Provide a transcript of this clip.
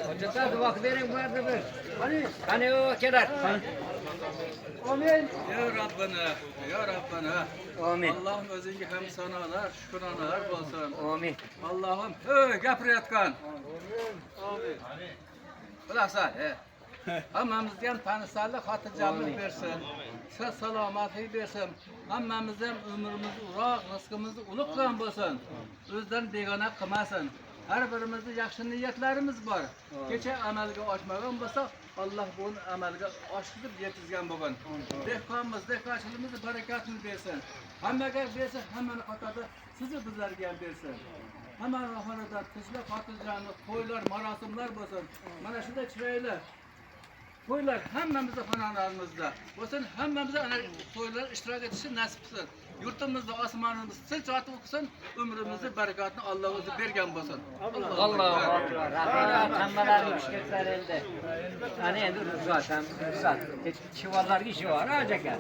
Hocam dua verin bu arada. Hani o kadar. Amin. Ya Rabbana, ya Rabbana. Amin. Allah'ım özünge hem sanalar, şükranalar olsun. Amin. Allah'ım, gapirayotgan. Amin. Bilasa, hammamizga tanısallık, xotirjamlik bersin. Sihat salomatlik bersin. Hammamizga ömrimiz uzoq, rizqimiz ulug'lan bo'lsin. O'zidan begona qilmasin. Har birimizda yaxshi niyatlarimiz bor. Kecha amalga oshmagan bo'lsa, Alloh buni amalga oshirib yetkazgan bo'lgan. Dehqonchiligimiz barakatini bersin. Hammaga bersin, hammani qatorida sizni bizlarga ham bersin. Hamma rohonada tinchlik, xotirjamlik, to'ylar, marosimlar bo'lsin. Mana shunday chiroyli to'ylar hammamizda xonalarimizda bo'lsin, hammamizda ana to'ylar ishtirok etishi nasib qilsin. Yurtimizda osmonimiz tinch yotib o'qsin, umrimizni barakatini Alloh o'zi bergan bo'lsin. Allohu akbar. Rahmat hammalarning ishketlar endi. Ana endi ruxsat ham ruxsat. Chivallarga ishi bor, aka.